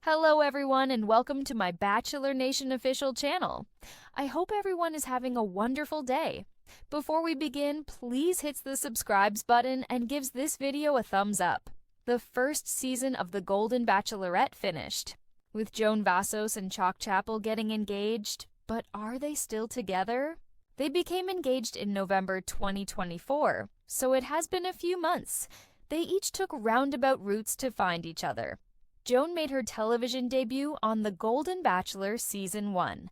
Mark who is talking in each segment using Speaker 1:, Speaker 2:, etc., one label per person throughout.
Speaker 1: Hello everyone and welcome to my Bachelor Nation official channel. I hope everyone is having a wonderful day. Before we begin, please hit the subscribe button and gives this video a thumbs up. The first season of The Golden Bachelorette finished, with Joan Vassos and Chock Chapple getting engaged, but are they still together? They became engaged in November 2024, so it has been a few months. They each took roundabout routes to find each other. Joan made her television debut on The Golden Bachelor Season 1.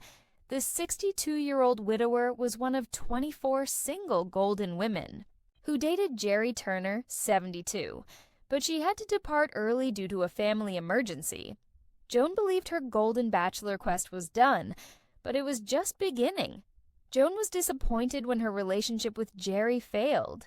Speaker 1: The 62-year-old widower was one of 24 single golden women who dated Jerry Turner, 72, but she had to depart early due to a family emergency. Joan believed her Golden Bachelor quest was done, but it was just beginning. Joan was disappointed when her relationship with Jerry failed.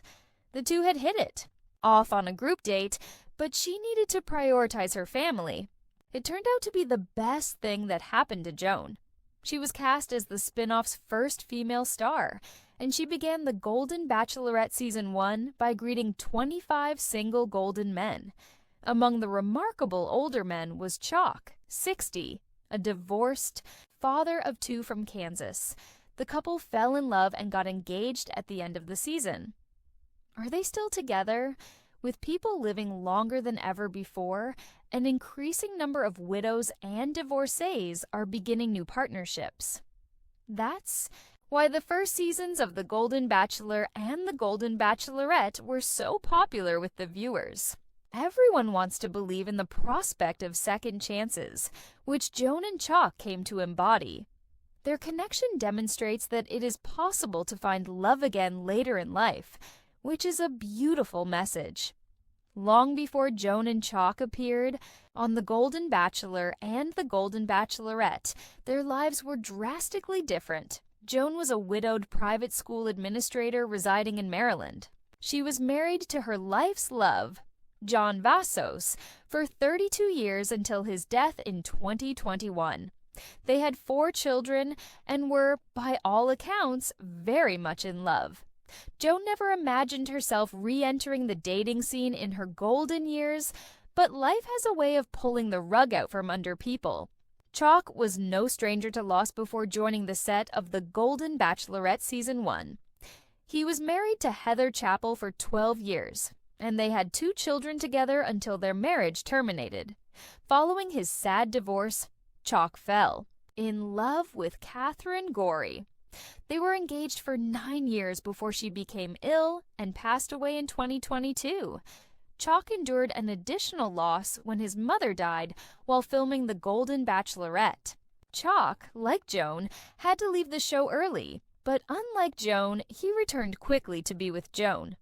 Speaker 1: The two had hit it off on a group date, but she needed to prioritize her family. It turned out to be the best thing that happened to Joan. She was cast as the spin-off's first female star, and she began The Golden Bachelorette Season 1 by greeting 25 single golden men. Among the remarkable older men was Chock, 60, a divorced father of two from Kansas. The couple fell in love and got engaged at the end of the season. Are they still together? With people living longer than ever before, an increasing number of widows and divorcees are beginning new partnerships. That's why the first seasons of The Golden Bachelor and The Golden Bachelorette were so popular with the viewers. Everyone wants to believe in the prospect of second chances, which Joan and Chock came to embody. Their connection demonstrates that it is possible to find love again later in life, which is a beautiful message. Long before Joan and Chock appeared on The Golden Bachelor and The Golden Bachelorette, their lives were drastically different. Joan was a widowed private school administrator residing in Maryland. She was married to her life's love, Joan Vassos, for 32 years until his death in 2021. They had 4 children and were, by all accounts, very much in love. Joan never imagined herself re-entering the dating scene in her golden years, but life has a way of pulling the rug out from under people. Chock was no stranger to loss before joining the set of The Golden Bachelorette Season 1. He was married to Heather Chapple for 12 years, and they had 2 children together until their marriage terminated. Following his sad divorce, Chock fell in love with Catherine Gorey. They were engaged for 9 years before she became ill and passed away in 2022. Chock endured an additional loss when his mother died while filming The Golden Bachelorette. Chock, like Joan, had to leave the show early, but unlike Joan, he returned quickly to be with Joan.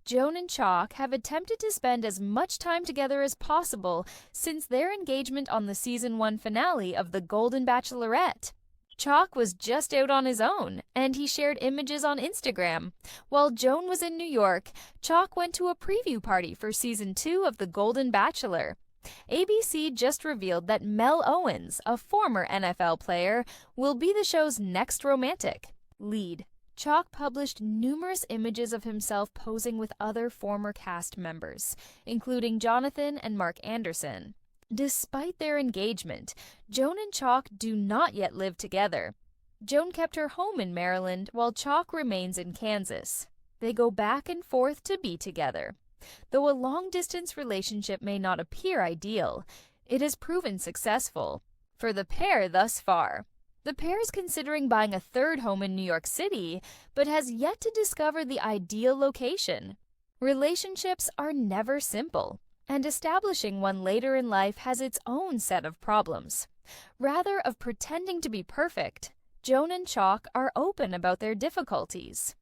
Speaker 1: Joan and Chock have attempted to spend as much time together as possible since their engagement on the Season 1 finale of The Golden Bachelorette. Chock was just out on his own, and he shared images on Instagram. While Joan was in New York, Chock went to a preview party for Season 2 of The Golden Bachelor. ABC just revealed that Mel Owens, a former NFL player, will be the show's next romantic lead. Chock published numerous images of himself posing with other former cast members, including Jonathan and Mark Anderson. Despite their engagement, Joan and Chock do not yet live together. Joan kept her home in Maryland while Chock remains in Kansas. They go back and forth to be together. Though a long-distance relationship may not appear ideal, it has proven successful for the pair thus far. The pair is considering buying a third home in New York City, but has yet to discover the ideal location. Relationships are never simple, and establishing one later in life has its own set of problems. Rather of pretending to be perfect, Joan and Chock are open about their difficulties.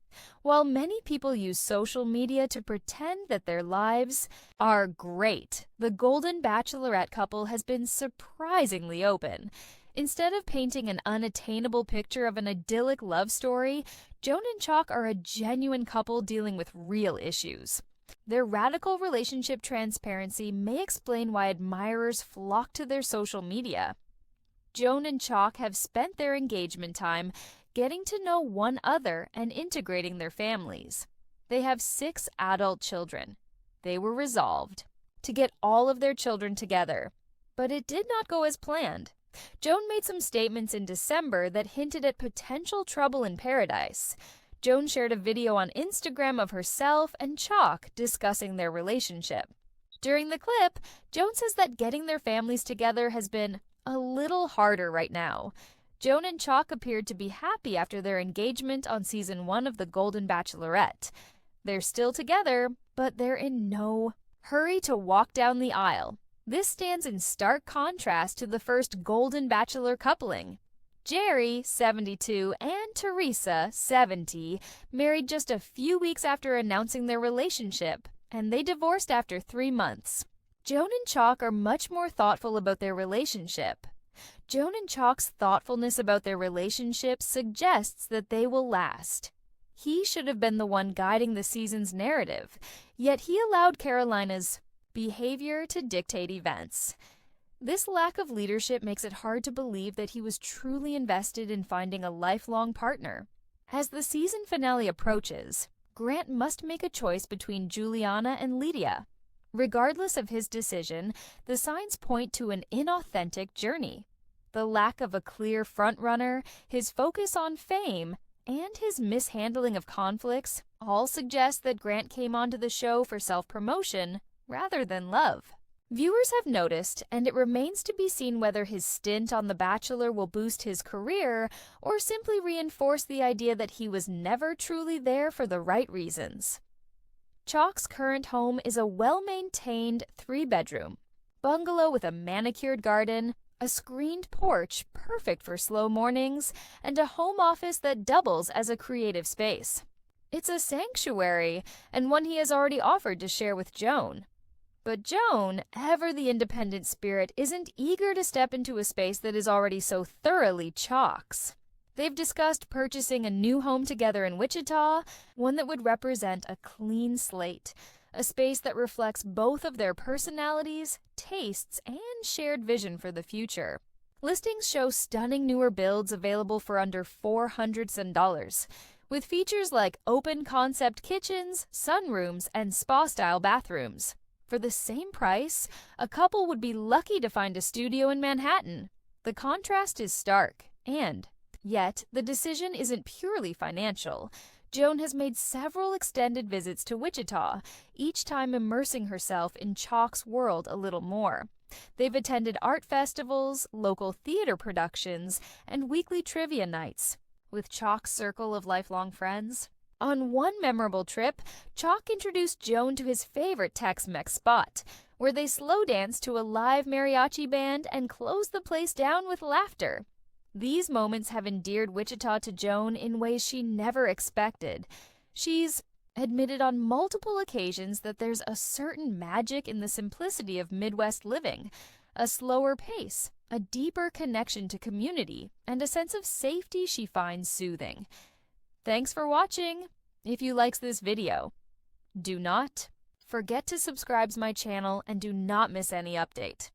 Speaker 1: While many people use social media to pretend that their lives are great, the Golden Bachelorette couple has been surprisingly open. Instead of painting an unattainable picture of an idyllic love story, Joan and Chock are a genuine couple dealing with real issues. Their radical relationship transparency may explain why admirers flock to their social media. Joan and Chock have spent their engagement time getting to know one another and integrating their families. They have 6 adult children. They were resolved to get all of their children together. but it did not go as planned. Joan made some statements in December that hinted at potential trouble in paradise. Joan shared a video on Instagram of herself and Chock discussing their relationship. During the clip, Joan says that getting their families together has been a little harder right now. Joan and Chock appeared to be happy after their engagement on season 1 of The Golden Bachelorette. They're still together, but they're in no hurry to walk down the aisle. This stands in stark contrast to the first Golden Bachelor coupling. Jerry, 72, and Teresa, 70, married just a few weeks after announcing their relationship, and they divorced after 3 months. Joan and Chock are much more thoughtful about their relationship. Joan and Chock's thoughtfulness about their relationship suggests that they will last. He should have been the one guiding the season's narrative, yet he allowed Carolina's behavior to dictate events. This lack of leadership makes it hard to believe that he was truly invested in finding a lifelong partner. As the season finale approaches, Grant must make a choice between Juliana and Lydia. Regardless of his decision, the signs point to an inauthentic journey. The lack of a clear frontrunner, his focus on fame, and his mishandling of conflicts all suggest that Grant came onto the show for self-promotion rather than love. Viewers have noticed, and it remains to be seen whether his stint on The Bachelor will boost his career or simply reinforce the idea that he was never truly there for the right reasons. Chock's current home is a well-maintained 3-bedroom bungalow with a manicured garden, a screened porch perfect for slow mornings, and a home office that doubles as a creative space. It's a sanctuary, and one he has already offered to share with Joan. But Joan, ever the independent spirit, isn't eager to step into a space that is already so thoroughly Chock's. They've discussed purchasing a new home together in Wichita, one that would represent a clean slate, a space that reflects both of their personalities, tastes, and shared vision for the future. Listings show stunning newer builds available for under $400, with features like open-concept kitchens, sunrooms, and spa-style bathrooms. For the same price, a couple would be lucky to find a studio in Manhattan. The contrast is stark, and yet the decision isn't purely financial. Joan has made several extended visits to Wichita, each time immersing herself in Chock's world a little more. They've attended art festivals, local theater productions, and weekly trivia nights, with Chock's circle of lifelong friends. On one memorable trip, Chock introduced Joan to his favorite Tex-Mex spot, where they slow danced to a live mariachi band and closed the place down with laughter. These moments have endeared Wichita to Joan in ways she never expected. She's admitted on multiple occasions that there's a certain magic in the simplicity of Midwest living, a slower pace, a deeper connection to community, and a sense of safety she finds soothing. Thanks for watching. If you liked this video, do not forget to subscribe to my channel and do not miss any update.